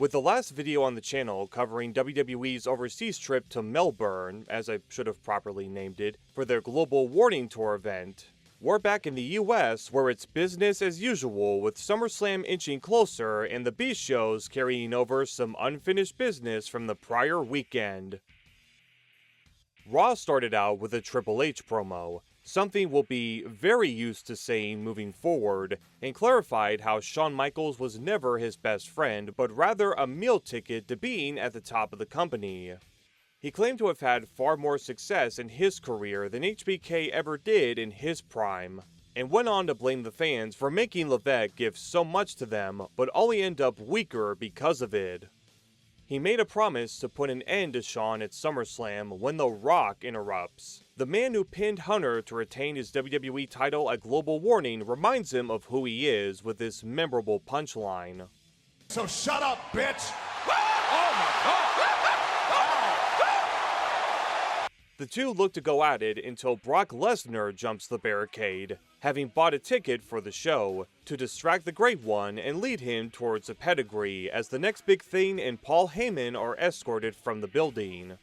With the last video on the channel covering WWE's overseas trip to Melbourne, as I should have properly named it, for their Global Warning Tour event, we're back in the US where it's business as usual with SummerSlam inching closer and the B shows carrying over some unfinished business from the prior weekend. Raw started out with a Triple H promo, something we'll be very used to saying moving forward, and clarified how Shawn Michaels was never his best friend, but rather a meal ticket to being at the top of the company. He claimed to have had far more success in his career than HBK ever did in his prime, and went on to blame the fans for making Levesque give so much to them, but only end up weaker because of it. He made a promise to put an end to Shawn at SummerSlam when The Rock interrupts. The man who pinned Hunter to retain his WWE title at Global Warning reminds him of who he is with this memorable punchline. So shut up, bitch! The two look to go at it until Brock Lesnar jumps the barricade, having bought a ticket for the show, to distract the Great One and lead him towards a pedigree as the next big thing and Paul Heyman are escorted from the building.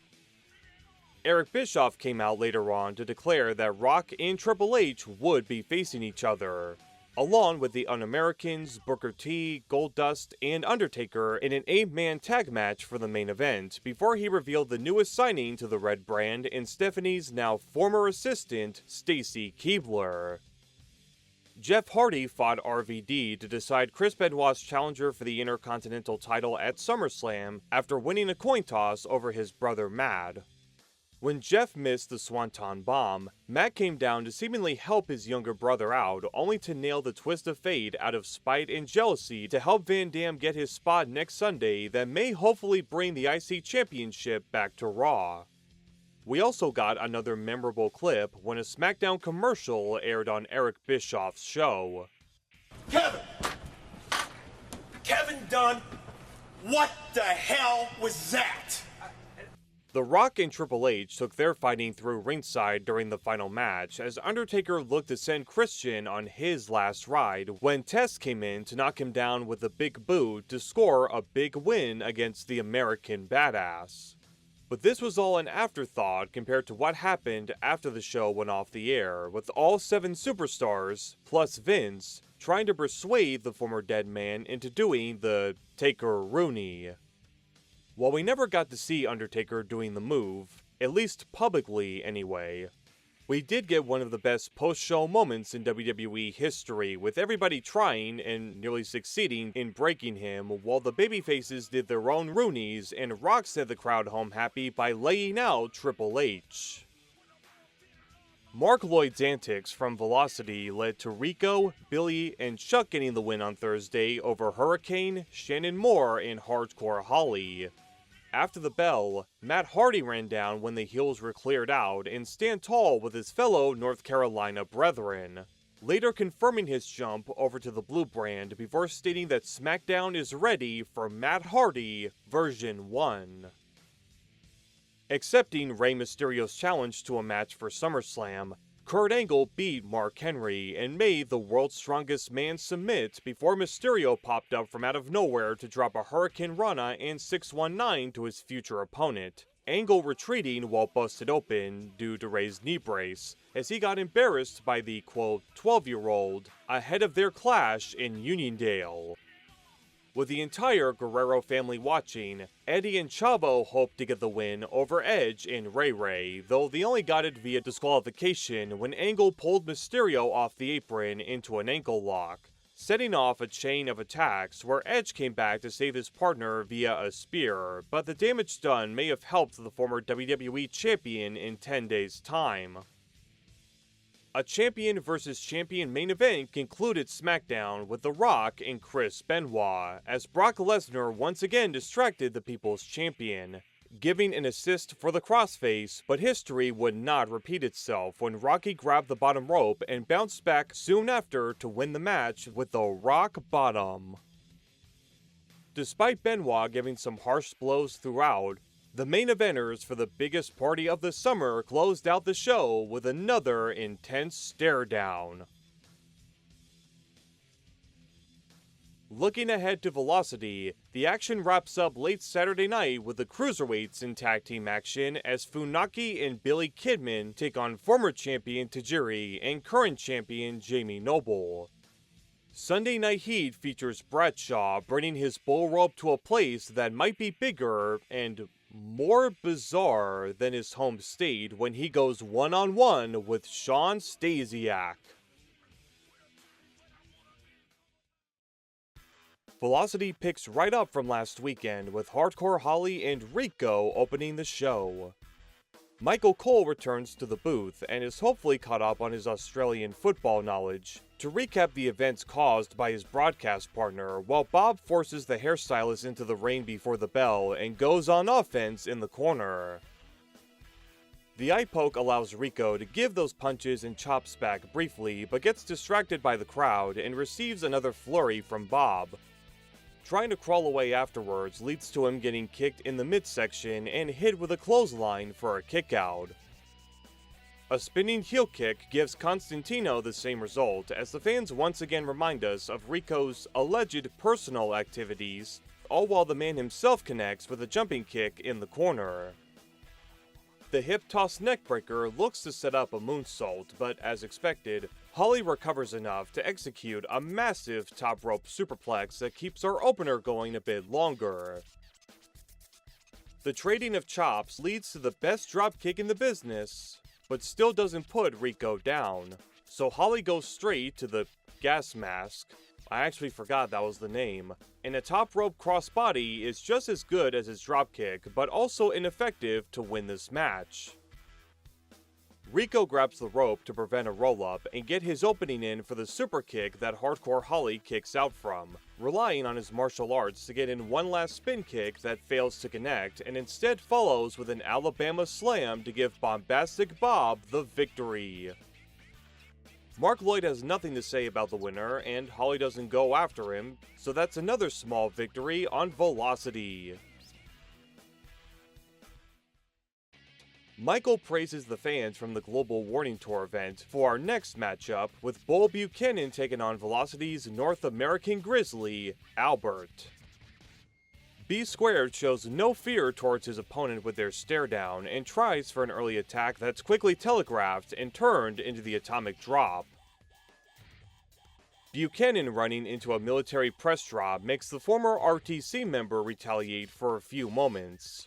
Eric Bischoff came out later on to declare that Rock and Triple H would be facing each other, along with the Un-Americans, Booker T, Goldust, and Undertaker in an 8-man tag match for the main event, before he revealed the newest signing to the Red brand in Stephanie's now former assistant, Stacy Keibler. Jeff Hardy fought RVD to decide Chris Benoit's challenger for the Intercontinental title at SummerSlam after winning a coin toss over his brother Matt. When Jeff missed the Swanton Bomb, Matt came down to seemingly help his younger brother out, only to nail the Twist of Fate out of spite and jealousy to help Van Dam get his spot next Sunday that may hopefully bring the IC Championship back to Raw. We also got another memorable clip when a SmackDown commercial aired on Eric Bischoff's show. Kevin Dunn, what the hell was that? The Rock and Triple H took their fighting through ringside during the final match, as Undertaker looked to send Christian on his last ride when Test came in to knock him down with a big boot to score a big win against the American Badass. But this was all an afterthought compared to what happened after the show went off the air, with all 7 superstars, plus Vince, trying to persuade the former dead man into doing the Taker-Rooney. While we never got to see Undertaker doing the move, at least publicly anyway, we did get one of the best post-show moments in WWE history, with everybody trying and nearly succeeding in breaking him, while the babyfaces did their own Roonies and Rock sent the crowd home happy by laying out Triple H. Mark Lloyd's antics from Velocity led to Rico, Billy, and Chuck getting the win on Thursday over Hurricane, Shannon Moore, and Hardcore Holly. After the bell, Matt Hardy ran down when the heels were cleared out and stand tall with his fellow North Carolina brethren, later confirming his jump over to the Blue brand before stating that SmackDown is ready for Matt Hardy version 1. Accepting Rey Mysterio's challenge to a match for SummerSlam, Kurt Angle beat Mark Henry and made the world's strongest man submit before Mysterio popped up from out of nowhere to drop a Hurricane Rana and 619 to his future opponent, Angle retreating while busted open due to Rey's knee brace, as he got embarrassed by the, quote, 12-year-old ahead of their clash in Uniondale. With the entire Guerrero family watching, Eddie and Chavo hoped to get the win over Edge and Ray Ray, though they only got it via disqualification when Angle pulled Mysterio off the apron into an ankle lock, setting off a chain of attacks where Edge came back to save his partner via a spear, but the damage done may have helped the former WWE champion in 10 days' time. A champion versus champion main event concluded SmackDown with The Rock and Chris Benoit, as Brock Lesnar once again distracted the People's Champion, giving an assist for the crossface, but history would not repeat itself when Rocky grabbed the bottom rope and bounced back soon after to win the match with the Rock Bottom. Despite Benoit giving some harsh blows throughout, the main eventers for the biggest party of the summer closed out the show with another intense stare down. Looking ahead to Velocity, the action wraps up late Saturday night with the cruiserweights in tag team action as Funaki and Billy Kidman take on former champion Tajiri and current champion Jamie Noble. Sunday Night Heat features Bradshaw bringing his bull rope to a place that might be bigger and more bizarre than his home state when he goes one-on-one with Shawn Stasiak. Velocity picks right up from last weekend with Hardcore Holly and Rico opening the show. Michael Cole returns to the booth and is hopefully caught up on his Australian football knowledge to recap the events caused by his broadcast partner, while Bob forces the hairstylist into the ring before the bell and goes on offense in the corner. The eye poke allows Rico to give those punches and chops back briefly, but gets distracted by the crowd and receives another flurry from Bob. Trying to crawl away afterwards leads to him getting kicked in the midsection and hit with a clothesline for a kickout. A spinning heel kick gives Constantino the same result, as the fans once again remind us of Rico's alleged personal activities, all while the man himself connects with a jumping kick in the corner. The hip toss neckbreaker looks to set up a moonsault, but as expected, Holly recovers enough to execute a massive top rope superplex that keeps our opener going a bit longer. The trading of chops leads to the best dropkick in the business, but still doesn't put Rico down, so Holly goes straight to the gas mask. I actually forgot that was the name. And a top rope crossbody is just as good as his dropkick, but also ineffective to win this match. Rico grabs the rope to prevent a roll-up and get his opening in for the super kick that Hardcore Holly kicks out from, relying on his martial arts to get in one last spin kick that fails to connect and instead follows with an Alabama slam to give Bombastic Bob the victory. Mark Lloyd has nothing to say about the winner, and Holly doesn't go after him, so that's another small victory on Velocity. Michael praises the fans from the Global Warning Tour event for our next matchup, with Bull Buchanan taking on Velocity's North American Grizzly, Albert. B-Squared shows no fear towards his opponent with their stare down and tries for an early attack that's quickly telegraphed and turned into the atomic drop. Buchanan running into a military press drop makes the former RTC member retaliate for a few moments.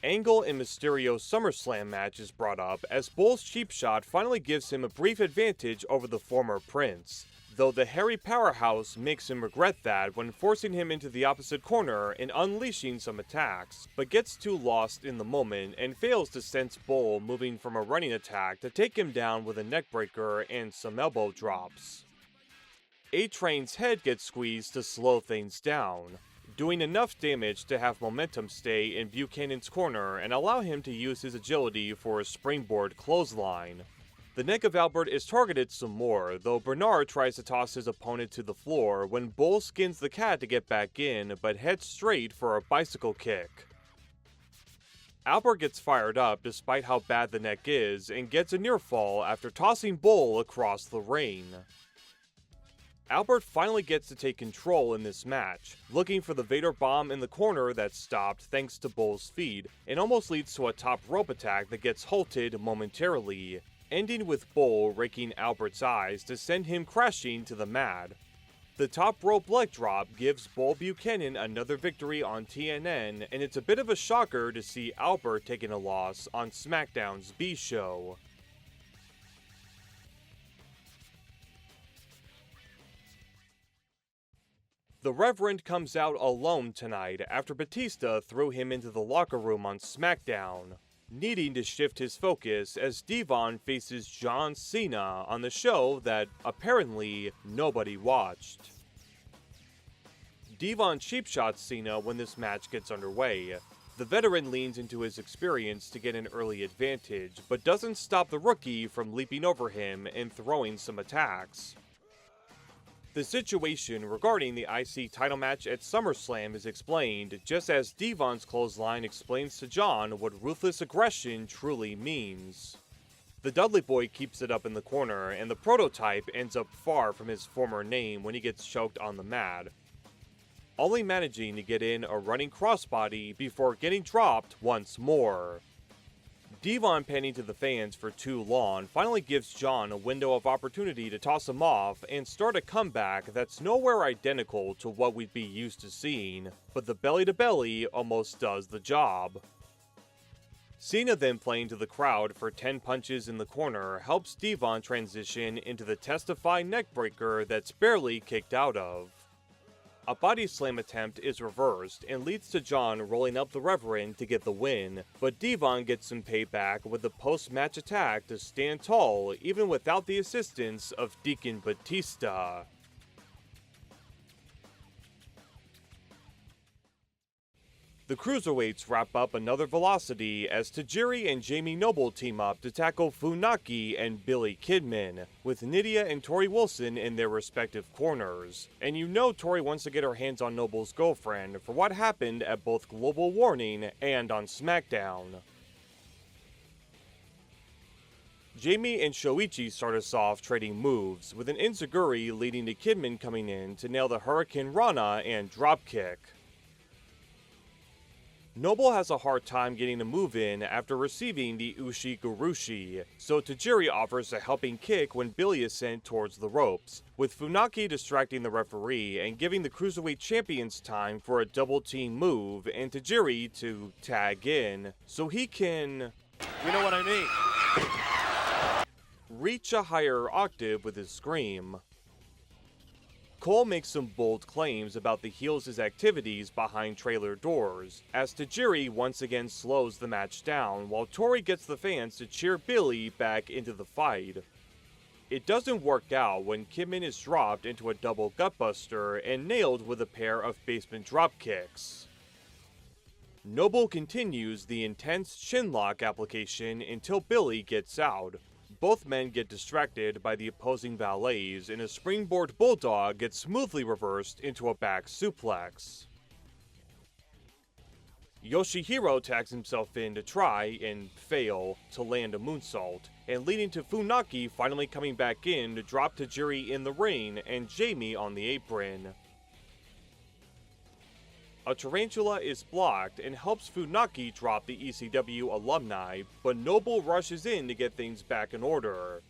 Angle and Mysterio's SummerSlam match is brought up as Bull's cheap shot finally gives him a brief advantage over the former Prince, though the hairy powerhouse makes him regret that when forcing him into the opposite corner and unleashing some attacks, but gets too lost in the moment and fails to sense Bull moving from a running attack to take him down with a neckbreaker and some elbow drops. A-Train's head gets squeezed to slow things down, doing enough damage to have momentum stay in Buchanan's corner and allow him to use his agility for a springboard clothesline. The neck of Albert is targeted some more, though Bernard tries to toss his opponent to the floor when Bull skins the cat to get back in, but heads straight for a bicycle kick. Albert gets fired up despite how bad the neck is and gets a near fall after tossing Bull across the ring. Albert finally gets to take control in this match, looking for the Vader bomb in the corner that's stopped thanks to Bull's feed, and almost leads to a top rope attack that gets halted momentarily, ending with Bull raking Albert's eyes to send him crashing to the mat. The top rope leg drop gives Bull Buchanan another victory on TNN, and it's a bit of a shocker to see Albert taking a loss on SmackDown's B Show. The Reverend comes out alone tonight after Batista threw him into the locker room on SmackDown, needing to shift his focus as D-Von faces John Cena on the show that apparently nobody watched. D-Von cheapshots Cena when this match gets underway. The veteran leans into his experience to get an early advantage, but doesn't stop the rookie from leaping over him and throwing some attacks. The situation regarding the IC title match at SummerSlam is explained, just as D-Von's clothesline explains to John what ruthless aggression truly means. The Dudley Boy keeps it up in the corner, and the prototype ends up far from his former name when he gets choked on the mat. only managing to get in a running crossbody before getting dropped once more. D-Von panning to the fans for too long finally gives John a window of opportunity to toss him off and start a comeback that's nowhere identical to what we'd be used to seeing, but the belly-to-belly almost does the job. Cena then playing to the crowd for 10 punches in the corner helps D-Von transition into the Testify neckbreaker that's barely kicked out of. A body slam attempt is reversed and leads to John rolling up the Reverend to get the win, but D-Von gets some payback with a post-match attack to stand tall even without the assistance of Deacon Batista. The cruiserweights wrap up another Velocity as Tajiri and Jamie Noble team up to tackle Funaki and Billy Kidman, with Nidia and Torrie Wilson in their respective corners. And you know Torrie wants to get her hands on Noble's girlfriend for what happened at both Global Warning and on SmackDown. Jamie and Shoichi start us off trading moves, with an enziguri leading to Kidman coming in to nail the Hurricane Rana and dropkick. Noble has a hard time getting a move in after receiving the Ushi-Gurushi, so Tajiri offers a helping kick when Billy is sent towards the ropes, with Funaki distracting the referee and giving the Cruiserweight Champions time for a double team move and Tajiri to tag in, so he can... You know what I mean? Reach a higher octave with his scream. Cole makes some bold claims about the heels' activities behind trailer doors, as Tajiri once again slows the match down while Torrie gets the fans to cheer Billy back into the fight. It doesn't work out when Kidman is dropped into a double gutbuster and nailed with a pair of basement dropkicks. Noble continues the intense chinlock application until Billy gets out. Both men get distracted by the opposing valets and a springboard bulldog gets smoothly reversed into a back suplex. Yoshihiro tags himself in to try, and fail, to land a moonsault, and leading to Funaki finally coming back in to drop Tajiri in the ring and Jamie on the apron. A tarantula is blocked and helps Funaki drop the ECW alumni, but Noble rushes in to get things back in order.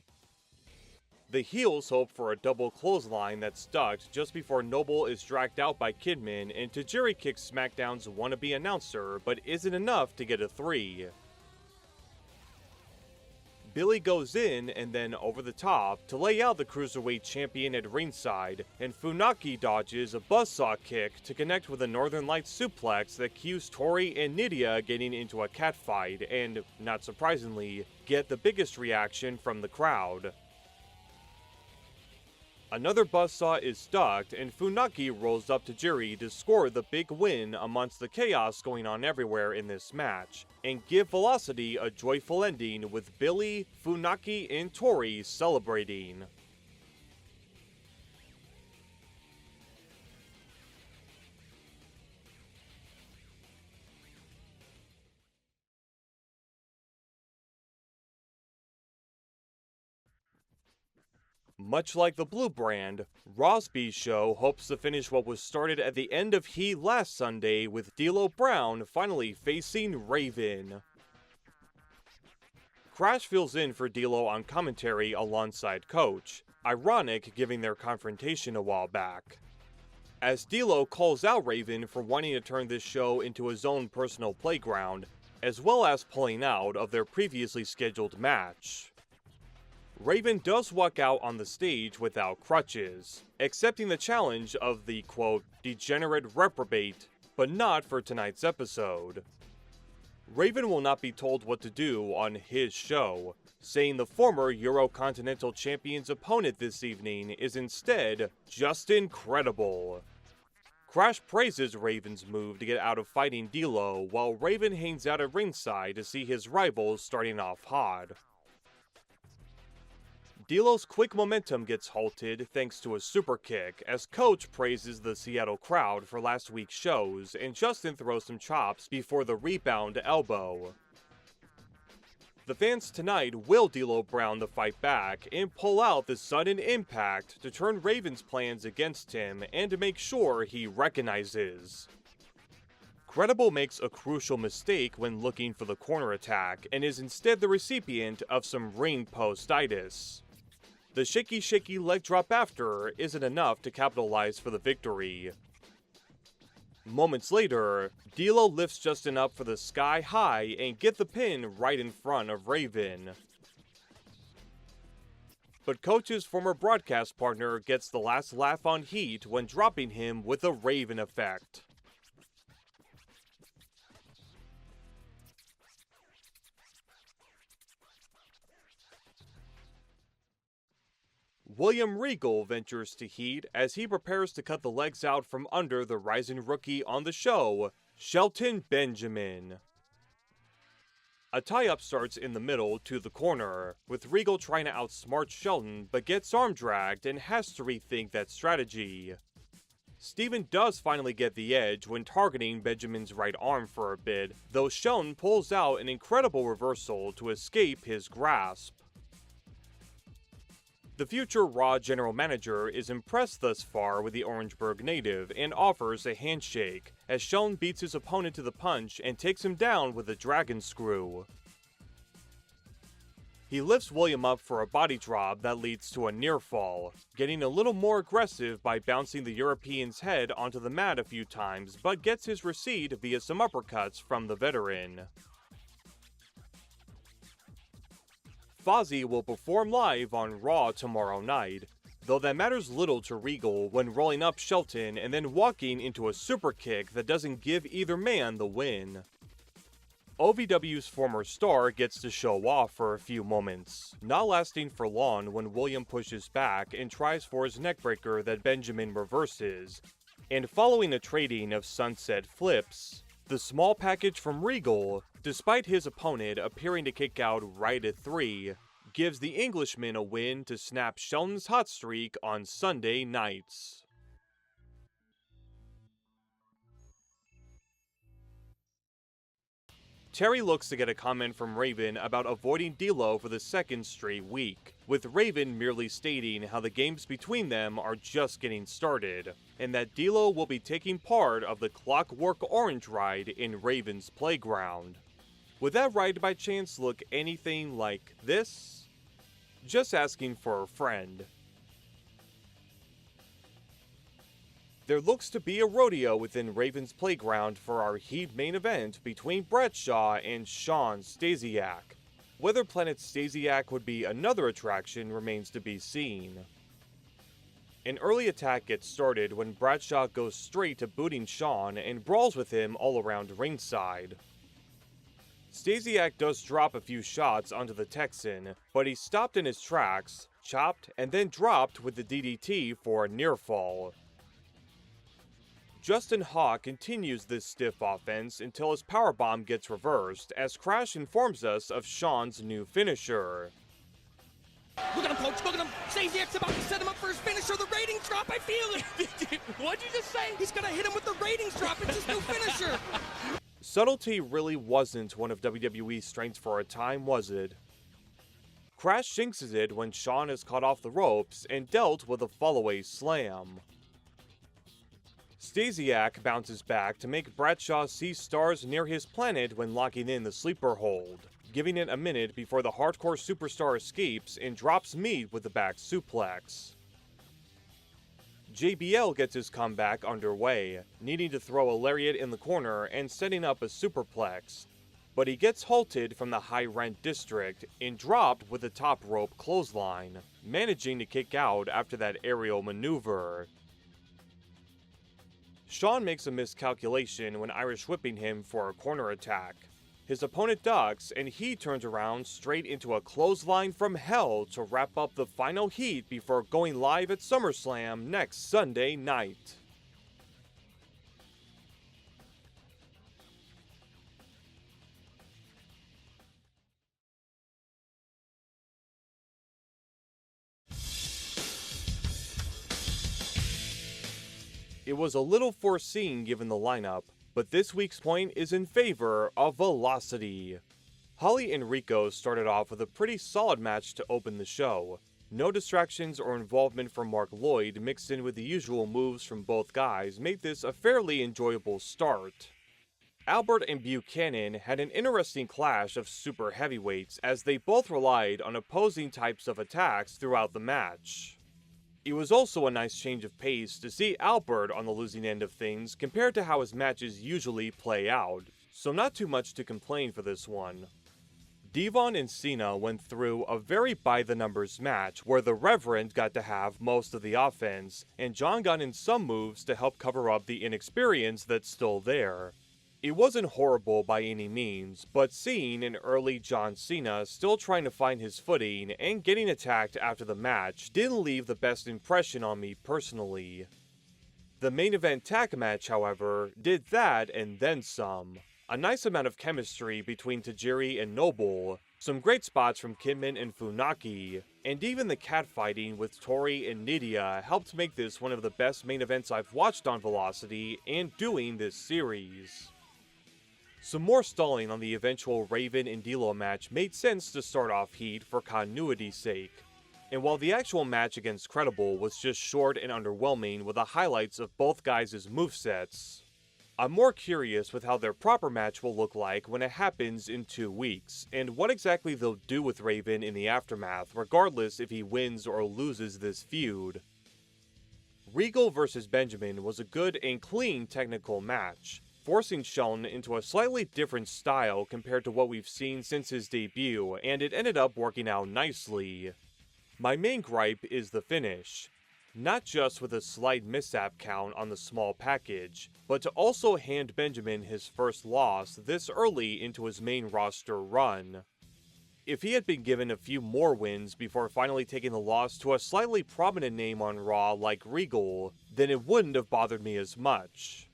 The heels hope for a double clothesline that's ducked just before Noble is dragged out by Kidman, and Tajiri kicks SmackDown's wannabe announcer, but isn't enough to get a 3. Billy goes in and then over the top to lay out the Cruiserweight Champion at ringside, and Funaki dodges a buzzsaw kick to connect with a Northern Lights suplex that cues Torrie and Nidia getting into a catfight and, not surprisingly, get the biggest reaction from the crowd. Another buzzsaw is ducked, and Funaki rolls up Tajiri to score the big win amongst the chaos going on everywhere in this match, and give Velocity a joyful ending with Billy, Funaki, and Torrie celebrating. Much like the Blue Brand, Rosby's show hopes to finish what was started at the end of Heat last Sunday with D'Lo Brown finally facing Raven. Crash fills in for D'Lo on commentary alongside Coach, ironic given their confrontation a while back. As D'Lo calls out Raven for wanting to turn this show into his own personal playground, as well as pulling out of their previously scheduled match. Raven does walk out on the stage without crutches, accepting the challenge of the, quote, degenerate reprobate, but not for tonight's episode. Raven will not be told what to do on his show, saying the former Eurocontinental Champion's opponent this evening is instead just incredible. Crash praises Raven's move to get out of fighting D'Lo, while Raven hangs out at ringside to see his rivals starting off hot. D'Lo's quick momentum gets halted thanks to a super kick, as Coach praises the Seattle crowd for last week's shows, and Justin throws some chops before the rebound elbow. The fans tonight will D'Lo Brown the fight back and pull out the sudden impact to turn Raven's plans against him and to make sure he recognizes. Credible makes a crucial mistake when looking for the corner attack and is instead the recipient of some ring post-itis. The shaky leg drop after isn't enough to capitalize for the victory. Moments later, D'Lo lifts Justin up for the sky high and get the pin right in front of Raven. But Coach's former broadcast partner gets the last laugh on Heat when dropping him with a Raven effect. William Regal ventures to Heat as he prepares to cut the legs out from under the rising rookie on the show, Shelton Benjamin. A tie-up starts in the middle to the corner, with Regal trying to outsmart Shelton but gets arm dragged and has to rethink that strategy. Steven does finally get the edge when targeting Benjamin's right arm for a bit, though Shelton pulls out an incredible reversal to escape his grasp. The future Raw general manager is impressed thus far with the Orangeburg native and offers a handshake, as Shelton beats his opponent to the punch and takes him down with a dragon screw. He lifts William up for a body drop that leads to a near fall, getting a little more aggressive by bouncing the European's head onto the mat a few times, but gets his receipt via some uppercuts from the veteran. Fozzy will perform live on Raw tomorrow night, though that matters little to Regal when rolling up Shelton and then walking into a super kick that doesn't give either man the win. OVW's former star gets to show off for a few moments, not lasting for long when William pushes back and tries for his neckbreaker that Benjamin reverses, and following a trading of sunset flips, the small package from Regal, despite his opponent appearing to kick out right at 3, gives the Englishman a win to snap Shelton's hot streak on Sunday nights. Terry looks to get a comment from Raven about avoiding D'Lo for the second straight week, with Raven merely stating how the games between them are just getting started, and that D'Lo will be taking part of the Clockwork Orange ride in Raven's playground. Would that ride by chance look anything like this? Just asking for a friend. There looks to be a rodeo within Raven's playground for our Heat main event between Bradshaw and Shawn Stasiak. Whether Planet Stasiak would be another attraction remains to be seen. An early attack gets started when Bradshaw goes straight to booting Shawn and brawls with him all around ringside. Stasiak does drop a few shots onto the Texan, but he's stopped in his tracks, chopped, and then dropped with the DDT for a near fall. Justin Hawk continues this stiff offense until his powerbomb gets reversed, as Crash informs us of Shawn's new finisher. Look at him, Coach, look at him! Stasiak's about to set him up for his finisher, the ratings drop, I feel it! What'd you just say? He's gonna hit him with the ratings drop, it's his new finisher! Subtlety really wasn't one of WWE's strengths for a time, was it? Crash jinxes it when Shawn is caught off the ropes and dealt with a fallaway slam. Stasiak bounces back to make Bradshaw see stars near his planet when locking in the sleeper hold, giving it a minute before the Hardcore superstar escapes and drops meat with the back suplex. JBL gets his comeback underway, needing to throw a lariat in the corner and setting up a superplex, but he gets halted from the high-rent district and dropped with a top rope clothesline, managing to kick out after that aerial maneuver. Shawn makes a miscalculation when Irish whipping him for a corner attack. His opponent ducks, and he turns around straight into a clothesline from hell to wrap up the final heat before going live at SummerSlam next Sunday night. It was a little foreseen given the lineup, but this week's point is in favor of velocity. Holly and Rico started off with a pretty solid match to open the show. No distractions or involvement from Mark Lloyd mixed in with the usual moves from both guys made this a fairly enjoyable start. Albert and Buchanan had an interesting clash of super heavyweights as they both relied on opposing types of attacks throughout the match. It was also a nice change of pace to see Albert on the losing end of things compared to how his matches usually play out, so not too much to complain for this one. D-Von and Cena went through a very by-the-numbers match where the Reverend got to have most of the offense, and John got in some moves to help cover up the inexperience that's still there. It wasn't horrible by any means, but seeing an early John Cena still trying to find his footing and getting attacked after the match didn't leave the best impression on me personally. The main event tag match, however, did that and then some. A nice amount of chemistry between Tajiri and Noble, some great spots from Kidman and Funaki, and even the catfighting with Torrie and Nidia helped make this one of the best main events I've watched on Velocity and doing this series. Some more stalling on the eventual Raven and D'Lo match made sense to start off Heat for continuity's sake. And while the actual match against Credible was just short and underwhelming with the highlights of both guys' movesets, I'm more curious with how their proper match will look like when it happens in 2 weeks, and what exactly they'll do with Raven in the aftermath, regardless if he wins or loses this feud. Regal vs. Benjamin was a good and clean technical match, forcing Shelton into a slightly different style compared to what we've seen since his debut, and it ended up working out nicely. My main gripe is the finish. Not just with a slight mishap count on the small package, but to also hand Benjamin his first loss this early into his main roster run. If he had been given a few more wins before finally taking the loss to a slightly prominent name on Raw like Regal, then it wouldn't have bothered me as much.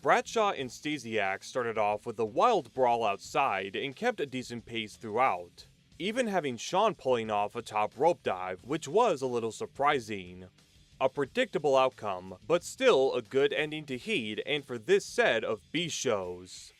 Bradshaw and Stasiak started off with a wild brawl outside and kept a decent pace throughout, even having Shawn pulling off a top rope dive, which was a little surprising. A predictable outcome, but still a good ending to Heat and for this set of B-shows.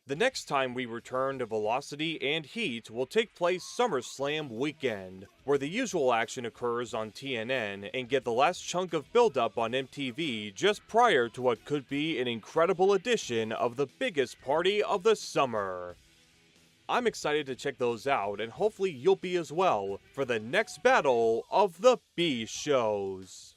The next time we return to Velocity and Heat will take place SummerSlam weekend, where the usual action occurs on TNN and get the last chunk of build-up on MTV just prior to what could be an incredible edition of the biggest party of the summer. I'm excited to check those out, and hopefully you'll be as well for the next battle of the B-shows.